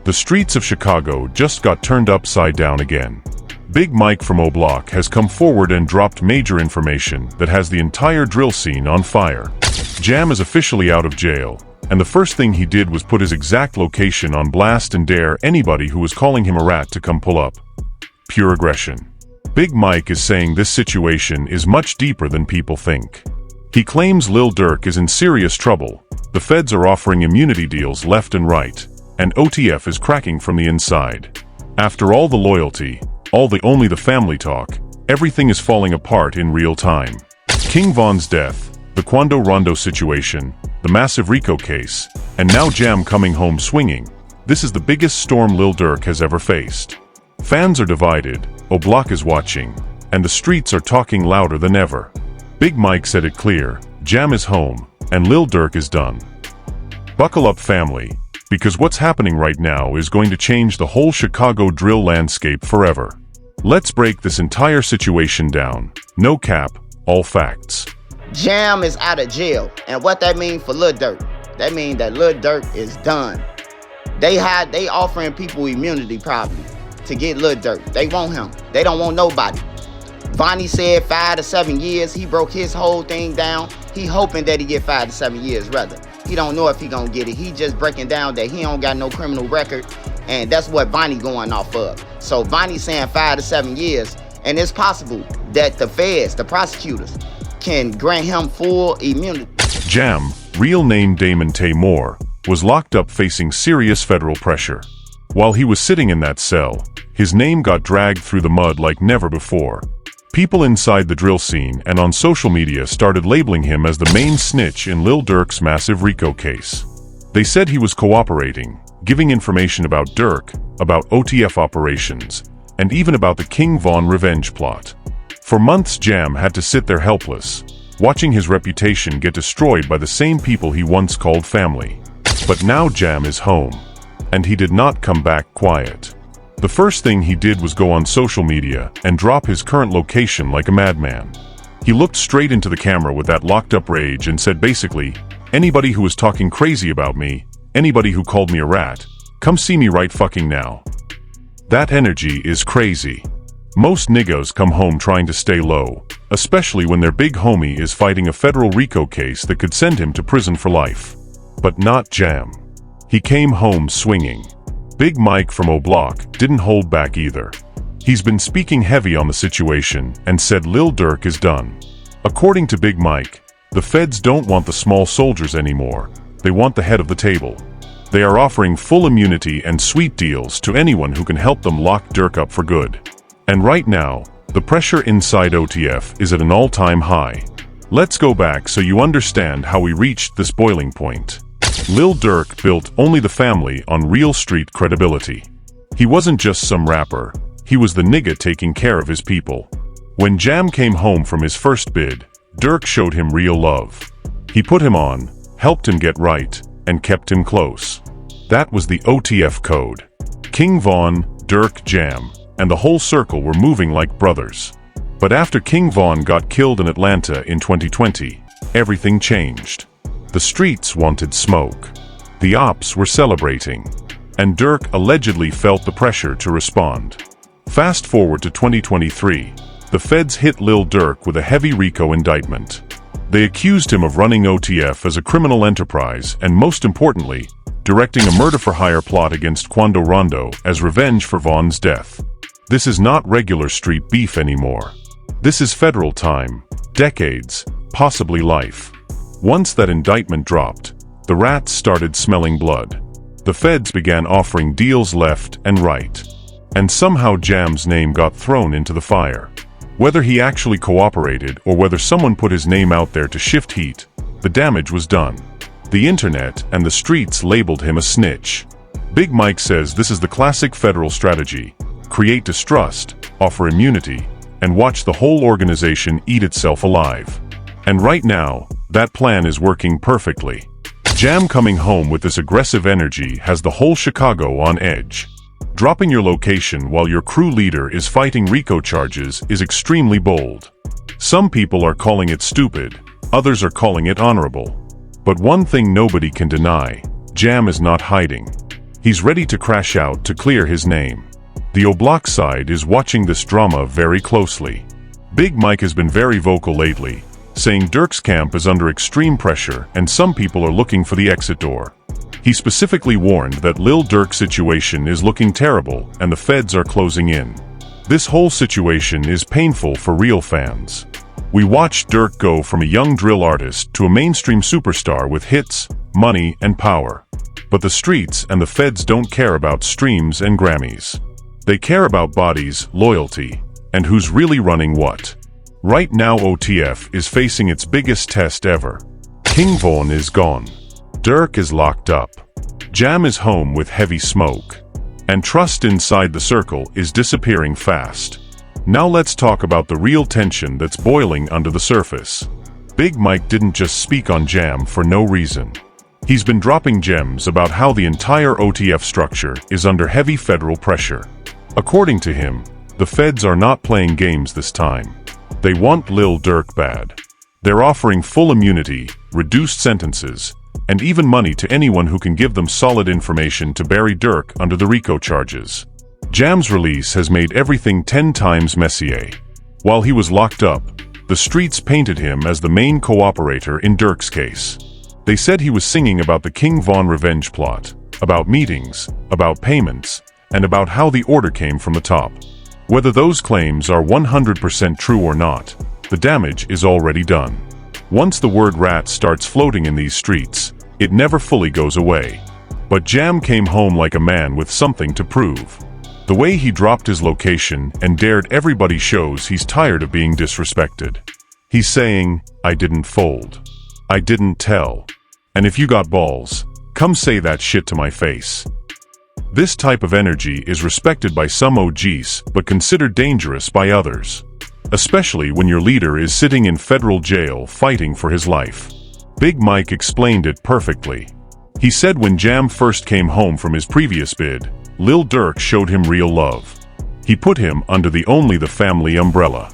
The streets of Chicago just got turned upside down again. Big Mike from O-Block has come forward and dropped major information that has the entire drill scene on fire. Jam is officially out of jail, and the first thing he did was put his exact location on blast and dare anybody who was calling him a rat to come pull up. Pure aggression. Big Mike is saying this situation is much deeper than people think. He claims Lil Durk is in serious trouble, the feds are offering immunity deals left and right, and OTF is cracking from the inside. After all the loyalty, only the family talk, everything is falling apart in real time. King Von's death, the Quando Rondo situation, the massive RICO case, and now Jam coming home swinging. This is the biggest storm Lil Durk has ever faced. Fans are divided, O-Block is watching, and the streets are talking louder than ever. Big Mike said it clear, Jam is home, and Lil Durk is done. Buckle up, family, because what's happening right now is going to change the whole Chicago drill landscape forever. Let's break this entire situation down. No cap, all facts. Jam is out of jail, and what that means for Lil Durk? That means that Lil Durk is done. They offering people immunity probably to get Lil Durk. They want him. They don't want nobody. Vonnie said 5 to 7 years. He broke his whole thing down. He hoping that he get 5 to 7 years rather. He don't know if he gonna get it. He just breaking down that he don't got no criminal record, and that's what Vonnie going off of. So Vonnie saying 5 to 7 years, and it's possible that the feds, the prosecutors, can grant him full immunity. Jam, real name Damon Taymor, was locked up facing serious federal pressure. While he was sitting in that cell, his name got dragged through the mud like never before. People inside the drill scene and on social media started labeling him as the main snitch in Lil Durk's massive RICO case. They said he was cooperating, giving information about Durk, about OTF operations, and even about the King Von revenge plot. For months Jam had to sit there helpless, watching his reputation get destroyed by the same people he once called family. But now Jam is home, and he did not come back quiet. The first thing he did was go on social media and drop his current location like a madman. He looked straight into the camera with that locked-up rage and said basically, anybody who was talking crazy about me, anybody who called me a rat, come see me right fucking now. That energy is crazy. Most niggas come home trying to stay low, especially when their big homie is fighting a federal RICO case that could send him to prison for life. But not Jam. He came home swinging. Big Mike from O-Block didn't hold back either. He's been speaking heavy on the situation and said Lil Durk is done. According to Big Mike, the feds don't want the small soldiers anymore, they want the head of the table. They are offering full immunity and sweet deals to anyone who can help them lock Durk up for good. And right now, the pressure inside OTF is at an all-time high. Let's go back so you understand how we reached this boiling point. Lil Durk built only the family on real street credibility. He wasn't just some rapper, he was the nigga taking care of his people. When Jam came home from his first bid, Durk showed him real love. He put him on, helped him get right, and kept him close. That was the OTF code. King Von, Durk, Jam, and the whole circle were moving like brothers. But after King Von got killed in Atlanta in 2020, everything changed. The streets wanted smoke. The ops were celebrating. And Durk allegedly felt the pressure to respond. Fast forward to 2023, the feds hit Lil Durk with a heavy RICO indictment. They accused him of running OTF as a criminal enterprise and, most importantly, directing a murder-for-hire plot against Quando Rondo as revenge for Von's death. This is not regular street beef anymore. This is federal time, decades, possibly life. Once that indictment dropped, the rats started smelling blood. The feds began offering deals left and right. And somehow Jam's name got thrown into the fire. Whether he actually cooperated or whether someone put his name out there to shift heat, the damage was done. The internet and the streets labeled him a snitch. Big Mike says this is the classic federal strategy: create distrust, offer immunity, and watch the whole organization eat itself alive. And right now, that plan is working perfectly. Jam coming home with this aggressive energy has the whole Chicago on edge. Dropping your location while your crew leader is fighting RICO charges is extremely bold. Some people are calling it stupid, others are calling it honorable. But one thing nobody can deny: Jam is not hiding. He's ready to crash out to clear his name. The O-Block side is watching this drama very closely. Big Mike has been very vocal lately, saying Durk's camp is under extreme pressure and some people are looking for the exit door. He specifically warned that Lil Durk's situation is looking terrible and the feds are closing in. This whole situation is painful for real fans. We watched Durk go from a young drill artist to a mainstream superstar with hits, money, and power. But the streets and the feds don't care about streams and Grammys. They care about bodies, loyalty, and who's really running what. Right now OTF is facing its biggest test ever. King Von is gone. Durk is locked up. Jam is home with heavy smoke. And trust inside the circle is disappearing fast. Now let's talk about the real tension that's boiling under the surface. Big Mike didn't just speak on Jam for no reason. He's been dropping gems about how the entire OTF structure is under heavy federal pressure. According to him, the feds are not playing games this time. They want Lil Durk bad. They're offering full immunity, reduced sentences, and even money to anyone who can give them solid information to bury Durk under the RICO charges. Jam's release has made everything 10 times messier. While he was locked up, the streets painted him as the main cooperator in Durk's case. They said he was singing about the King Von revenge plot, about meetings, about payments, and about how the order came from the top. Whether those claims are 100% true or not, the damage is already done. Once the word rat starts floating in these streets, it never fully goes away. But Jam came home like a man with something to prove. The way he dropped his location and dared everybody shows he's tired of being disrespected. He's saying, I didn't fold. I didn't tell. And if you got balls, come say that shit to my face. This type of energy is respected by some OGs but considered dangerous by others. Especially when your leader is sitting in federal jail fighting for his life. Big Mike explained it perfectly. He said when Jam first came home from his previous bid, Lil Durk showed him real love. He put him under the family umbrella.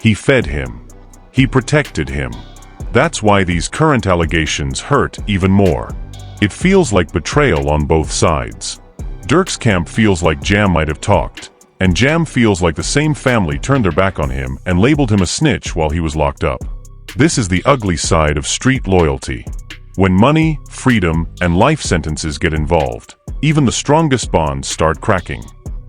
He fed him. He protected him. That's why these current allegations hurt even more. It feels like betrayal on both sides. Durk's camp feels like Jam might have talked, and Jam feels like the same family turned their back on him and labeled him a snitch while he was locked up. This is the ugly side of street loyalty. When money, freedom, and life sentences get involved, even the strongest bonds start cracking.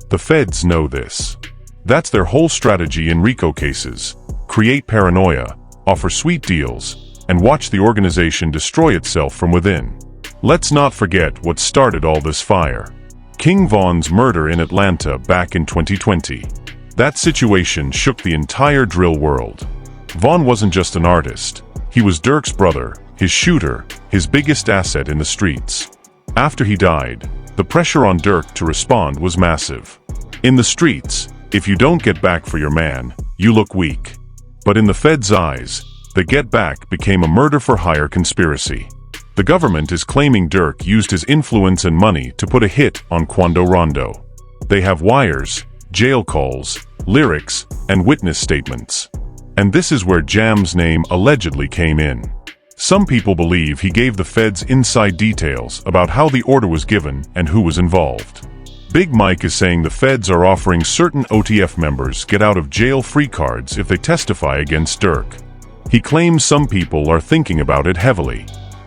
The feds know this. That's their whole strategy in RICO cases: create paranoia, offer sweet deals, and watch the organization destroy itself from within. Let's not forget what started all this fire. King Von's murder in Atlanta back in 2020. That situation shook the entire drill world. Von wasn't just an artist. He was Durk's brother, his shooter, his biggest asset in the streets. After he died, the pressure on Durk to respond was massive. In the streets, if you don't get back for your man, you look weak. But in the feds' eyes, the get back became a murder-for-hire conspiracy. The government is claiming Durk used his influence and money to put a hit on Quando Rondo. They have wires, jail calls, lyrics, and witness statements. And this is where Jam's name allegedly came in. Some people believe he gave the feds inside details about how the order was given and who was involved. Big Mike is saying the feds are offering certain OTF members get-out-of-jail-free cards if they testify against Durk. He claims some people are thinking about it heavily.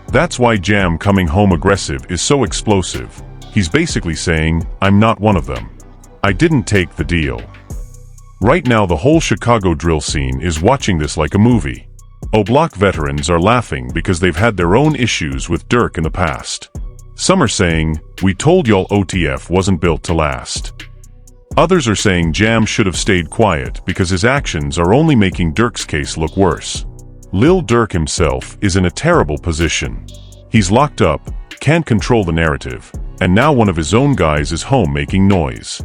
That's why Jam coming home aggressive is so explosive. He's basically saying, I'm not one of them. I didn't take the deal. Right now the whole Chicago drill scene is watching this like a movie. O-Block veterans are laughing because they've had their own issues with Durk in the past. Some are saying, we told y'all OTF wasn't built to last. Others are saying Jam should have stayed quiet because his actions are only making Durk's case look worse. Lil Durk himself is in a terrible position. He's locked up, can't control the narrative, and now one of his own guys is home making noise.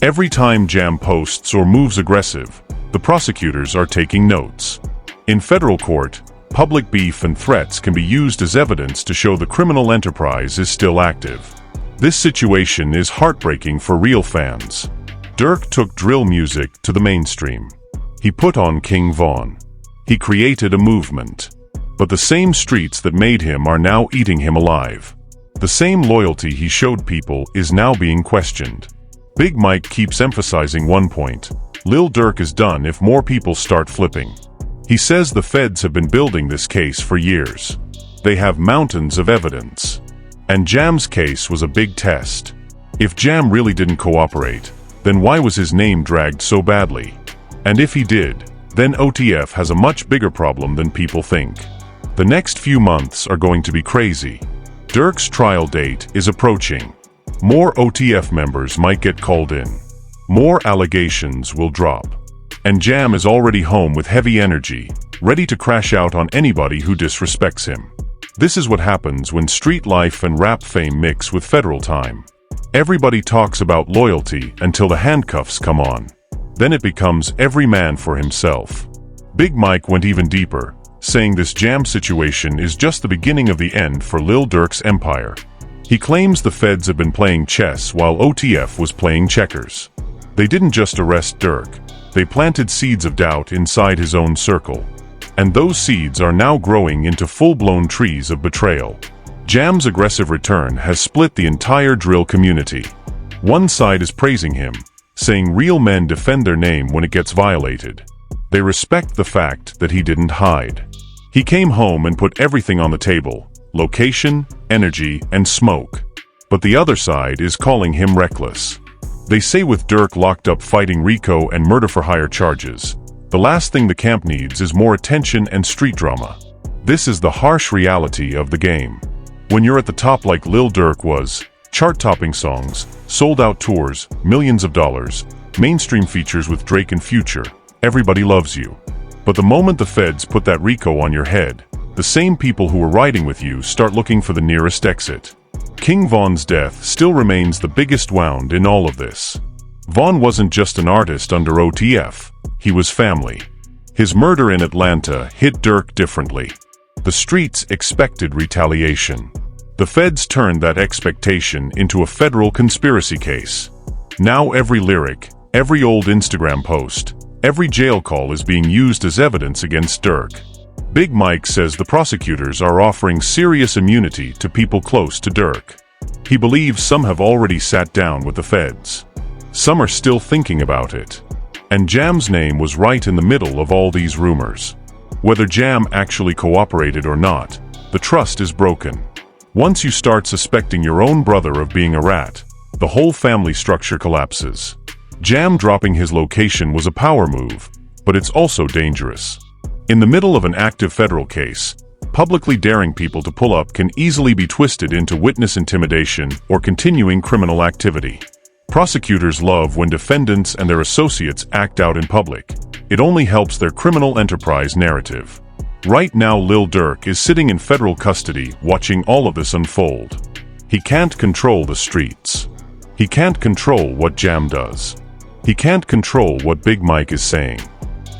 Every time Jam posts or moves aggressive, the prosecutors are taking notes. In federal court, public beef and threats can be used as evidence to show the criminal enterprise is still active. This situation is heartbreaking for real fans. Durk took drill music to the mainstream. He put on King Von. He created a movement. But the same streets that made him are now eating him alive. The same loyalty he showed people is now being questioned. Big Mike keeps emphasizing one point: Lil Durk is done if more people start flipping. He says the feds have been building this case for years. They have mountains of evidence. And Jam's case was a big test. If Jam really didn't cooperate, then why was his name dragged so badly? And if he did, then OTF has a much bigger problem than people think. The next few months are going to be crazy. Durk's trial date is approaching. More OTF members might get called in. More allegations will drop. And Jam is already home with heavy energy, ready to crash out on anybody who disrespects him. This is what happens when street life and rap fame mix with federal time. Everybody talks about loyalty until the handcuffs come on. Then it becomes every man for himself. Big Mike went even deeper, saying this Jam situation is just the beginning of the end for Lil Durk's empire. He claims the feds have been playing chess while OTF was playing checkers. They didn't just arrest Durk, they planted seeds of doubt inside his own circle. And those seeds are now growing into full-blown trees of betrayal. Jam's aggressive return has split the entire drill community. One side is praising him, saying real men defend their name when it gets violated. They respect the fact that he didn't hide. He came home and put everything on the table: location, energy, and smoke. But the other side is calling him reckless. They say with Durk locked up fighting RICO and murder-for-hire charges, the last thing the camp needs is more attention and street drama. This is the harsh reality of the game. When you're at the top like Lil Durk was, chart-topping songs, sold-out tours, millions of dollars, mainstream features with Drake and Future, everybody loves you. But the moment the feds put that RICO on your head, the same people who were riding with you start looking for the nearest exit. King Von's death still remains the biggest wound in all of this. Von wasn't just an artist under OTF, he was family. His murder in Atlanta hit Durk differently. The streets expected retaliation. The feds turned that expectation into a federal conspiracy case. Now every lyric, every old Instagram post, every jail call is being used as evidence against Durk. Big Mike says the prosecutors are offering serious immunity to people close to Durk. He believes some have already sat down with the feds. Some are still thinking about it. And Jam's name was right in the middle of all these rumors. Whether Jam actually cooperated or not, the trust is broken. Once you start suspecting your own brother of being a rat, the whole family structure collapses. Jam dropping his location was a power move, but it's also dangerous. In the middle of an active federal case, publicly daring people to pull up can easily be twisted into witness intimidation or continuing criminal activity. Prosecutors love when defendants and their associates act out in public. It only helps their criminal enterprise narrative. Right now Lil Durk is sitting in federal custody watching all of this unfold. He can't control the streets. He can't control what Jam does. He can't control what Big Mike is saying.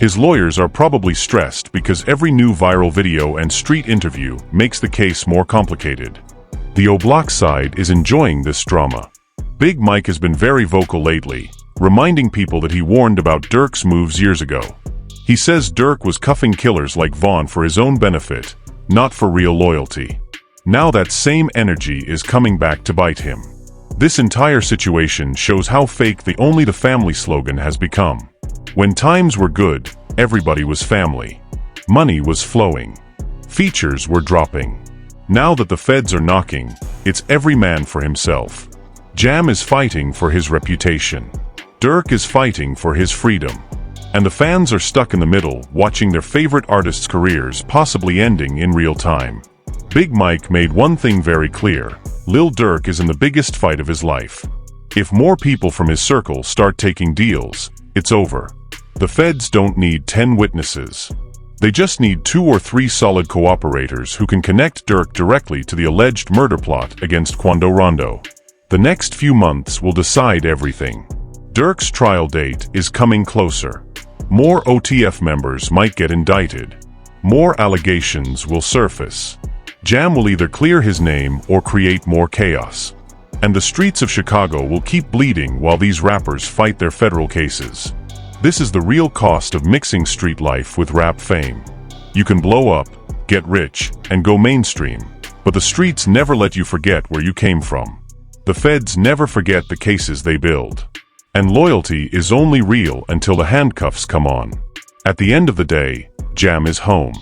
His lawyers are probably stressed because every new viral video and street interview makes the case more complicated. The O-Block side is enjoying this drama. Big Mike has been very vocal lately, reminding people that he warned about Durk's moves years ago. He says Durk was cuffing killers like Von for his own benefit, not for real loyalty. Now that same energy is coming back to bite him. This entire situation shows how fake the "only the family" slogan has become. When times were good, everybody was family. Money was flowing. Features were dropping. Now that the feds are knocking, it's every man for himself. Jam is fighting for his reputation. Durk is fighting for his freedom. And the fans are stuck in the middle, watching their favorite artists' careers possibly ending in real time. Big Mike made one thing very clear: Lil Durk is in the biggest fight of his life. If more people from his circle start taking deals, it's over. The feds don't need 10 witnesses. They just need 2 or 3 solid cooperators who can connect Durk directly to the alleged murder plot against Quando Rondo. The next few months will decide everything. Durk's trial date is coming closer. More OTF members might get indicted. More allegations will surface. Jam will either clear his name or create more chaos. And the streets of Chicago will keep bleeding while these rappers fight their federal cases. This is the real cost of mixing street life with rap fame. You can blow up, get rich, and go mainstream. But the streets never let you forget where you came from. The feds never forget the cases they build. And loyalty is only real until the handcuffs come on. At the end of the day, Jam is home.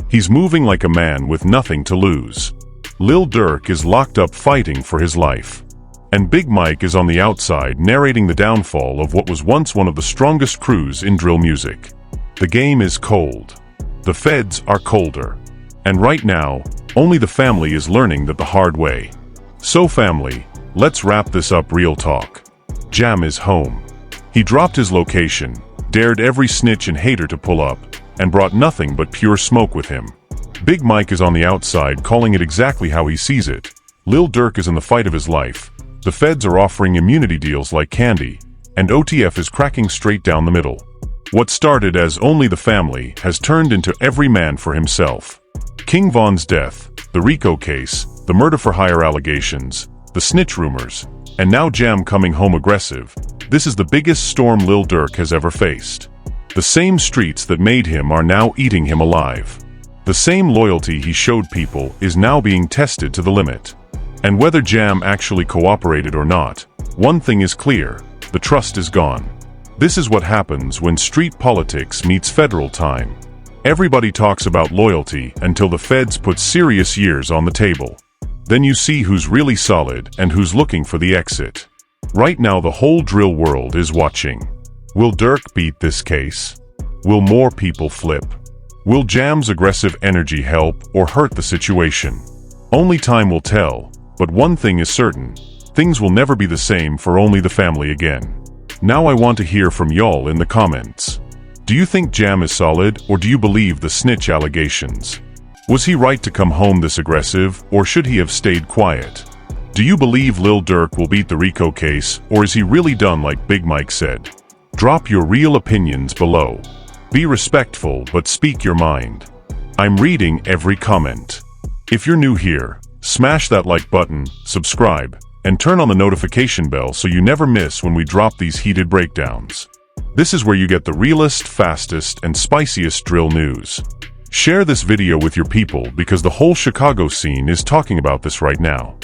He's moving like a man with nothing to lose. Lil Durk is locked up fighting for his life. And Big Mike is on the outside narrating the downfall of what was once one of the strongest crews in drill music. The game is cold. The feds are colder. And right now, only the family is learning that the hard way. So family, let's wrap this up real talk. Jam is home. He dropped his location, dared every snitch and hater to pull up, and brought nothing but pure smoke with him. Big Mike is on the outside calling it exactly how he sees it. Lil Durk is in the fight of his life. The feds are offering immunity deals like candy, and OTF is cracking straight down the middle. What started as only the family has turned into every man for himself. King Von's death, the RICO case, the murder-for-hire allegations, the snitch rumors, and now Jam coming home aggressive. This is the biggest storm Lil Durk has ever faced. The same streets that made him are now eating him alive. The same loyalty he showed people is now being tested to the limit. And whether Jam actually cooperated or not, one thing is clear: the trust is gone. This is what happens when street politics meets federal time. Everybody talks about loyalty until the feds put serious years on the table. Then you see who's really solid and who's looking for the exit. Right now the whole drill world is watching. Will Durk beat this case? Will more people flip? Will Jam's aggressive energy help or hurt the situation? Only time will tell, but one thing is certain: things will never be the same for only the family again. Now I want to hear from y'all in the comments. Do you think Jam is solid, or do you believe the snitch allegations? Was he right to come home this aggressive, or should he have stayed quiet? Do you believe Lil Durk will beat the RICO case, or is he really done like Big Mike said? Drop your real opinions below. Be respectful, but speak your mind. I'm reading every comment. If you're new here, smash that like button, subscribe, and turn on the notification bell so you never miss when we drop these heated breakdowns. This is where you get the realest, fastest, and spiciest drill news. Share this video with your people because the whole Chicago scene is talking about this right now.